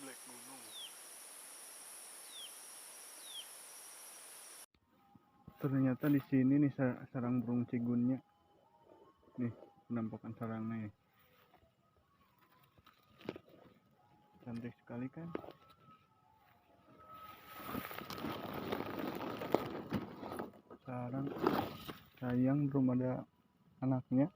black gunung. Ternyata di sini nih sarang burung cigunnya. Nih, penampakan sarangnya. Cantik sekali kan? Sarang sayang belum ada anaknya.